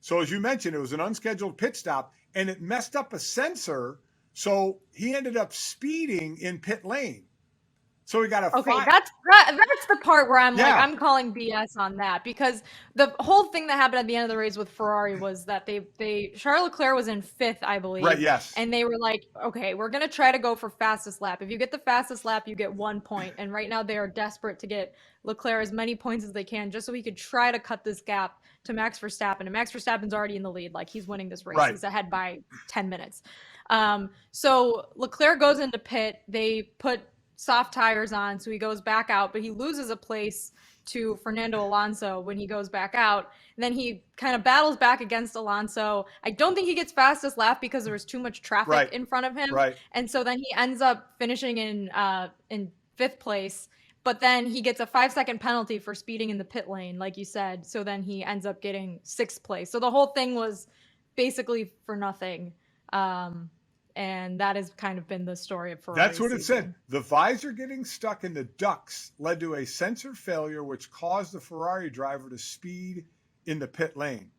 So as you mentioned, it was an unscheduled pit stop, and it messed up a sensor. So he ended up speeding in pit lane. So we got a that's the part where I'm calling BS on that, because the whole thing that happened at the end of the race with Ferrari was that Charles Leclerc was in 5th, I believe. Right, yes. And they were like, okay, we're going to try to go for fastest lap. If you get the fastest lap, you get 1 point. And right now they are desperate to get Leclerc as many points as they can just so he could try to cut this gap to Max Verstappen. And Max Verstappen's already in the lead. He's winning this race. Right. He's ahead by 10 minutes. So Leclerc goes into pit. They put soft tires on, so he goes back out, but he loses a place to Fernando Alonso when he goes back out. And then he kind of battles back against Alonso. I don't think he gets fastest lap because there was too much traffic in front of him. Right. And so then he ends up finishing in 5th place, but then he gets a 5-second penalty for speeding in the pit lane, like you said. So then he ends up getting 6th place. So the whole thing was basically for nothing. And that has kind of been the story of Ferrari. That's what it said. The visor getting stuck in the ducts led to a sensor failure, which caused the Ferrari driver to speed in the pit lane.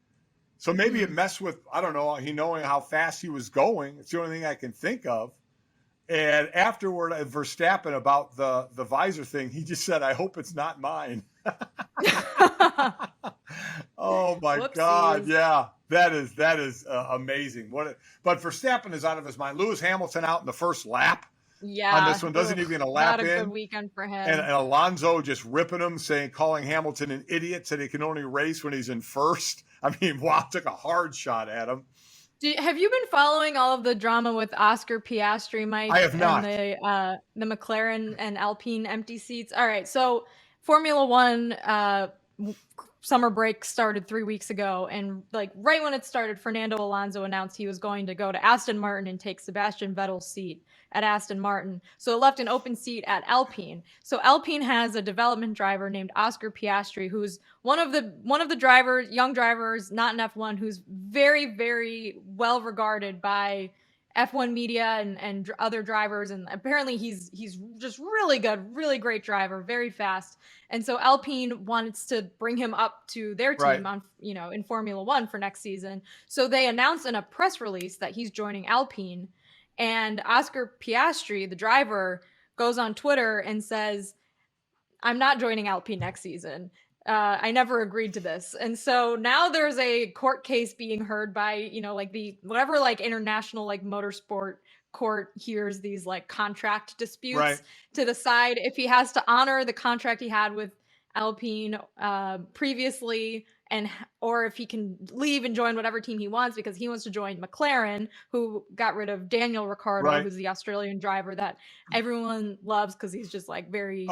So maybe it messed with, I don't know, he knowing how fast he was going. It's the only thing I can think of. And afterward, Verstappen, about the visor thing, he just said, I hope it's not mine. Oh my Whoopsies. God. Yeah. That is amazing. But Verstappen is out of his mind. Lewis Hamilton out in the first lap on this one. Doesn't even get a lap in. Not a good weekend for him. And Alonso just ripping him, calling Hamilton an idiot, said he can only race when he's in first. I mean, wow, took a hard shot at him. Have you been following all of the drama with Oscar Piastri, Mike? I have not. And the McLaren and Alpine empty seats. All right, so Formula One summer break started 3 weeks ago, and like right when it started, Fernando Alonso announced he was going to go to Aston Martin and take Sebastian Vettel's seat at Aston Martin. So it left an open seat at Alpine. So Alpine has a development driver named Oscar Piastri, who's one of the drivers, young drivers, not in F1, who's very, very well regarded by F1 media and other drivers, and apparently he's just really good, really great driver, very fast. And so Alpine wants to bring him up to their team on, in Formula One for next season. So they announced in a press release that he's joining Alpine, and Oscar Piastri, the driver, goes on Twitter and says, "I'm not joining Alpine next season. I never agreed to this." And so now there's a court case being heard by, like the whatever like international like motorsport court hears these like contract disputes to decide if he has to honor the contract he had with Alpine previously, or if he can leave and join whatever team he wants, because he wants to join McLaren, who got rid of Daniel Ricciardo, who's the Australian driver that everyone loves because he's just like very,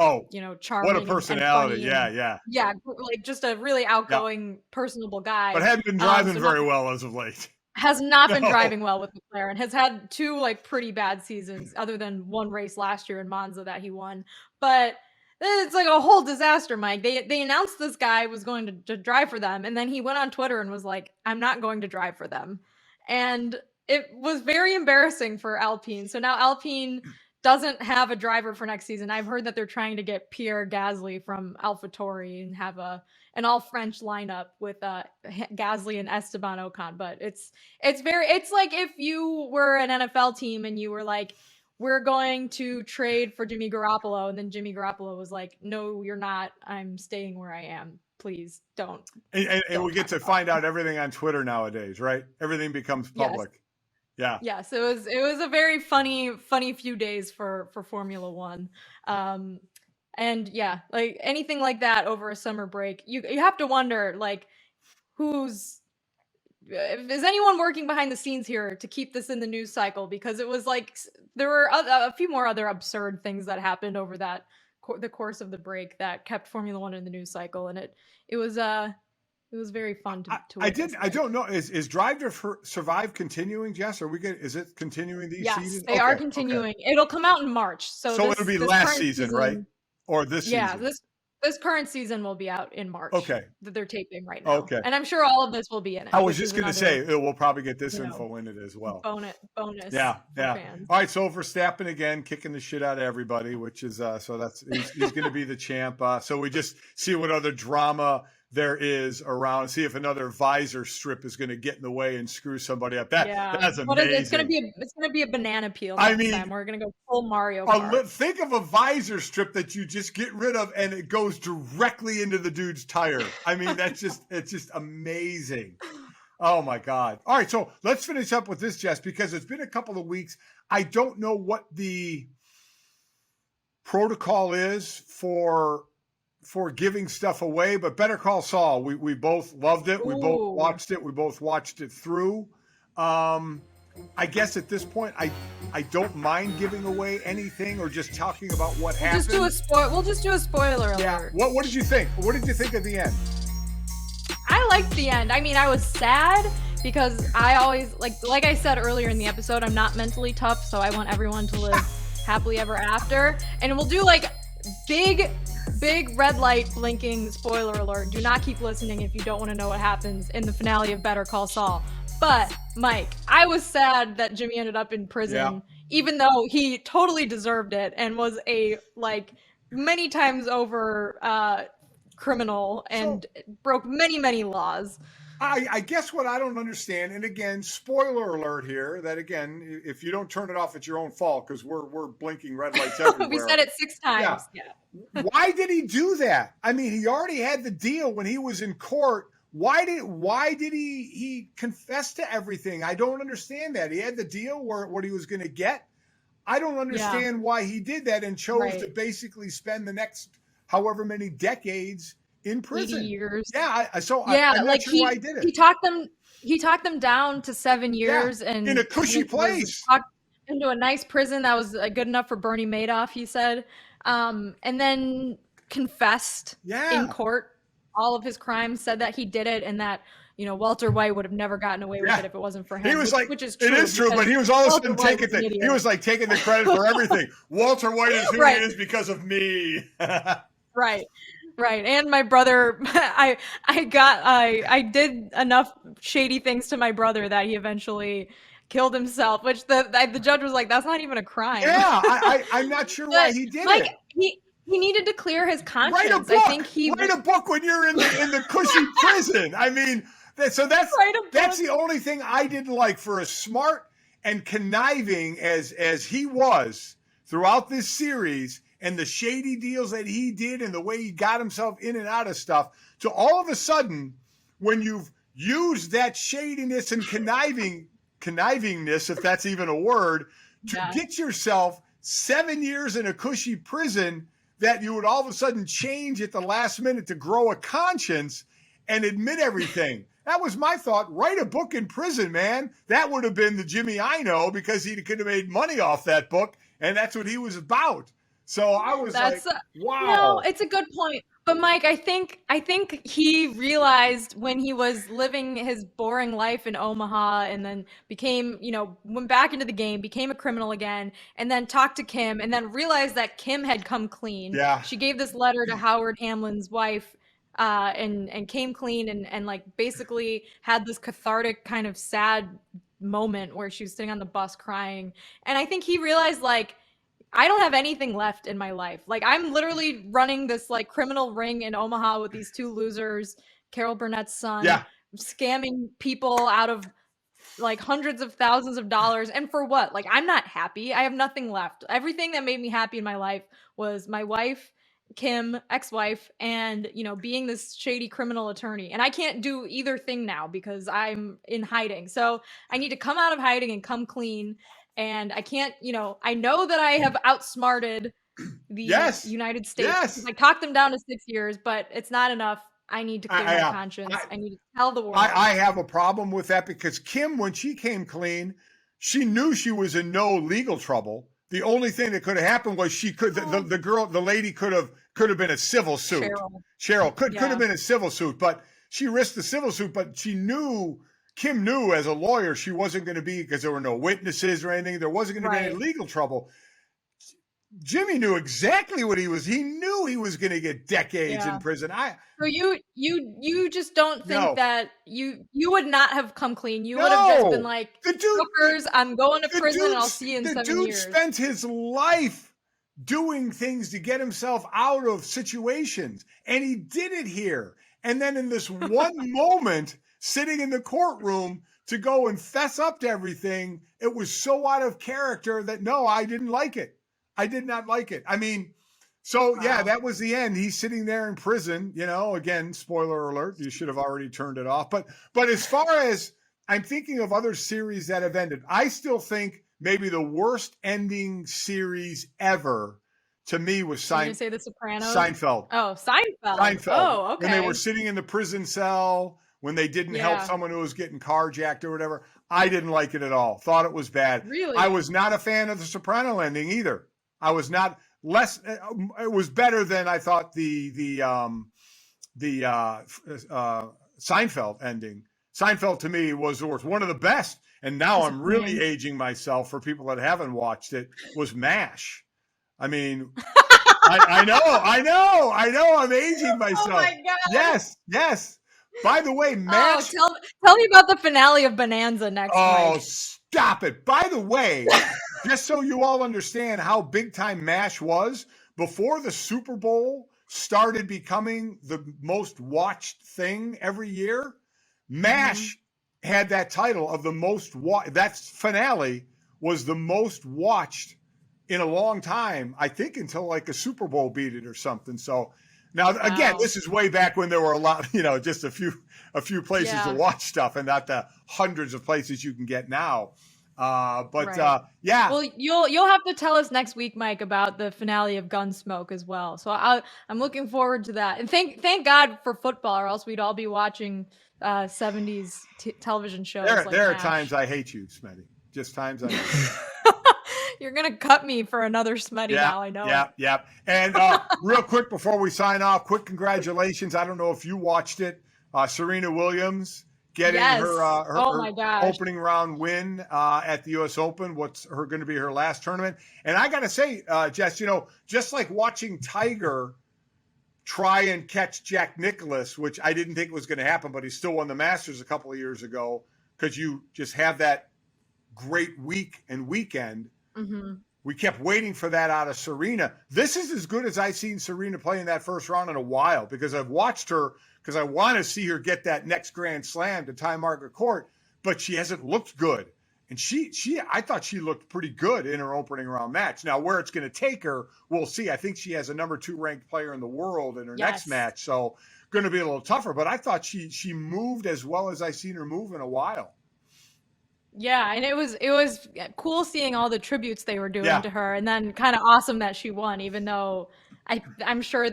charming. What a personality. Yeah. Like just a really outgoing, personable guy. But hadn't been driving very well as of late. Has not been driving well with McLaren. Has had 2 like pretty bad seasons, other than one race last year in Monza that he won. But it's like a whole disaster, Mike. They announced this guy was going to drive for them, and then he went on Twitter and was like, "I'm not going to drive for them." And it was very embarrassing for Alpine. So now Alpine doesn't have a driver for next season. I've heard that they're trying to get Pierre Gasly from AlphaTauri and have an all-French lineup with Gasly and Esteban Ocon. But it's like if you were an NFL team and you were like, "We're going to trade for Jimmy Garoppolo," and then Jimmy Garoppolo was like, "No, you're not. I'm staying where I am. Please don't." And we get to find out everything on Twitter nowadays, right? Everything becomes public. Yes. Yes, it was a very funny few days for Formula One. And yeah, like anything like that over a summer break, you have to wonder, like, is anyone working behind the scenes here to keep this in the news cycle? Because it was like there were a few more other absurd things that happened over the course of the break that kept Formula One in the news cycle, and it was very fun to I don't know. Is Drive to Survive continuing, Jess? Is it continuing these seasons? Yes, they are continuing. Okay. It'll come out in March. So it'll be last season, right? Or this season? Yeah, this current season will be out in March. Okay. That they're taping right now. Okay. And I'm sure all of this will be in it. I was just going to say, we'll probably get this info in it as well. Bonus. Yeah. Fans. All right, so Verstappen again, kicking the shit out of everybody, which is, he's going to be the champ. So we just see what other drama there is around, see if another visor strip is going to get in the way and screw somebody up. That's amazing. It's going to be a banana peel. Next time. We're going to go full Mario Kart. Think of a visor strip that you just get rid of and it goes directly into the dude's tire. I mean, it's just amazing. Oh my God. All right. So let's finish up with this, Jess, because it's been a couple of weeks. I don't know what the protocol is for giving stuff away, but Better Call Saul, we both loved it. We both watched it. We both watched it through. I guess at this point, I don't mind giving away anything or just talking about what happened. We'll just do a spoiler alert. Yeah. What did you think? What did you think of the end? I liked the end. I mean, I was sad because I always, like I said earlier in the episode, I'm not mentally tough, so I want everyone to live happily ever after. And we'll do like big red light blinking spoiler alert. Do not keep listening if you don't want to know what happens in the finale of Better Call Saul. But Mike, I was sad that Jimmy ended up in prison, even though he totally deserved it and was a many times over criminal and broke many laws. I guess what I don't understand, and again, spoiler alert here, that again, if you don't turn it off, it's your own fault because we're blinking red lights everywhere. We said it 6 times. Yeah. Why did he do that? I mean, he already had the deal when he was in court. Why did he confess to everything? I don't understand that. He had the deal what he was going to get. I don't understand why he did that and chose to basically spend the next however many decades in prison. 80 years. Yeah. I'm not sure why he did it. He talked them down to 7 years and in a cushy place. Into a nice prison that was good enough for Bernie Madoff, he said. And then confessed in court all of his crimes, said that he did it, and that Walter White would have never gotten away with it if it wasn't for him. He was which is true. It is true, but he was all of a sudden taking the credit for everything. Walter White is who he is because of me. Right. And my brother, I did enough shady things to my brother that he eventually killed himself, which the judge was like, that's not even a crime. Yeah, I'm not sure why he did it. He needed to clear his conscience. Write a book. Write a book when you're in the cushy prison. I mean, that's the only thing I didn't like. For as smart and conniving as he was throughout this series, and the shady deals that he did and the way he got himself in and out of stuff, to all of a sudden, when you've used that shadiness and connivingness, if that's even a word, to get yourself 7 years in a cushy prison, that you would all of a sudden change at the last minute to grow a conscience and admit everything. That was my thought. Write a book in prison, man. That would have been the Jimmy I know, because he could have made money off that book, and that's what he was about. So I was wow. No, it's a good point. But Mike, I think he realized when he was living his boring life in Omaha, and then became, went back into the game, became a criminal again, and then talked to Kim, and then realized that Kim had come clean. Yeah. She gave this letter to Howard Hamlin's wife, and came clean, and like basically had this cathartic kind of sad moment where she was sitting on the bus crying. And I think he realized, like, I don't have anything left in my life. Like, I'm literally running this like criminal ring in Omaha with these two losers, Carol Burnett's son, scamming people out of like hundreds of thousands of dollars. And for what? Like, I'm not happy. I have nothing left. Everything that made me happy in my life was my wife, Kim, ex-wife, and being this shady criminal attorney. And I can't do either thing now because I'm in hiding. So I need to come out of hiding and come clean. And I can't, I know that I have outsmarted the United States. Yes. I talked them down to 6 years, but it's not enough. I need to clear my conscience. I need to tell the world. I have a problem with that, because Kim, when she came clean, she knew she was in no legal trouble. The only thing that could have happened was the lady could have been a civil suit. Cheryl could have been a civil suit, but she risked the civil suit. But Kim knew as a lawyer she wasn't going to be, because there were no witnesses or anything. There wasn't going to be any legal trouble. Jimmy knew exactly what he knew he was going to get decades in prison. So you just don't think that you would not have come clean. You would have just been like, I'm going to prison and I'll see you in 7 years. The dude spent his life doing things to get himself out of situations, and he did it here. And then in this one moment, sitting in the courtroom to go and fess up to everything, it was so out of character that no, I didn't like it. I did not like it. I mean, that was the end. He's sitting there in prison, again, spoiler alert, you should have already turned it off. But as far as I'm thinking of other series that have ended, I still think maybe the worst ending series ever to me was Did you say The Sopranos? Seinfeld. Oh, Seinfeld. Oh, okay. When they were sitting in the prison cell, when they didn't help someone who was getting carjacked or whatever. I didn't like it at all. Thought it was bad. Really? I was not a fan of the Soprano ending either. I was not less. It was better than I thought the Seinfeld ending. Seinfeld to me was the worst. One of the best, and now I'm really aging myself for people that haven't watched it, was MASH. I mean, I know. I'm aging myself. Oh my God. Yes. By the way, MASH. Oh, tell me about the finale of Bonanza next week. Oh, stop it. By the way, just so you all understand how big time MASH was, before the Super Bowl started becoming the most watched thing every year, MASH had that title of the most that finale was the most watched in a long time, I think, until like a Super Bowl beat it or something. So now, again, this is way back when there were a lot, just a few places to watch stuff, and not the hundreds of places you can get now. Well, you'll have to tell us next week, Mike, about the finale of Gunsmoke as well. So I'm looking forward to that. And thank God for football, or else we'd all be watching 70s television shows. There are times I hate you, Smetty. Just times I hate you. You're going to cut me for another Smetty now, I know. Yeah. And real quick before we sign off, quick congratulations. I don't know if you watched it. Serena Williams getting her opening round win at the U.S. Open. What's going to be her last tournament? And I got to say, Jess, just like watching Tiger try and catch Jack Nicklaus, which I didn't think was going to happen, but he still won the Masters a couple of years ago because you just have that great week and weekend. Mm-hmm. We kept waiting for that out of Serena. This is as good as I've seen Serena play in that first round in a while because I've watched her because I want to see her get that next Grand Slam to tie Margaret Court, but she hasn't looked good. And I thought she looked pretty good in her opening round match. Now, where it's going to take her, we'll see. I think she has a number 2 ranked player in the world in her next match, so going to be a little tougher. But I thought she moved as well as I've seen her move in a while. Yeah, and it was cool seeing all the tributes they were doing to her, and then kind of awesome that she won, even though I'm sure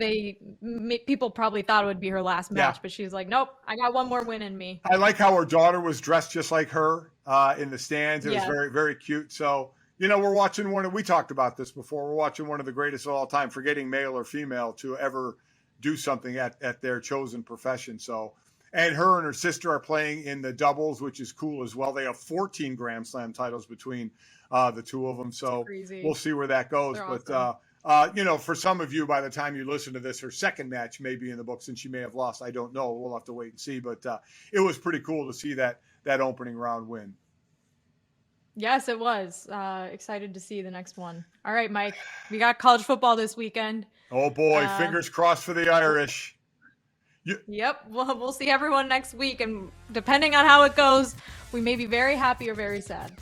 people probably thought it would be her last match, but she's like, nope, I got one more win in me. I like how her daughter was dressed just like her in the stands. It was very, very cute. So, we're watching we talked about this before, we're watching one of the greatest of all time, forgetting male or female, to ever do something at their chosen profession. So, and her and her sister are playing in the doubles, which is cool as well. They have 14 Grand Slam titles between the two of them. So we'll see where that goes. They're but, awesome. For some of you, by the time you listen to this, her second match may be in the books and she may have lost. I don't know. We'll have to wait and see. But it was pretty cool to see that opening round win. Yes, it was. Excited to see the next one. All right, Mike, we got college football this weekend. Oh, boy. Fingers crossed for the Irish. Yep. We'll see everyone next week. And depending on how it goes, we may be very happy or very sad.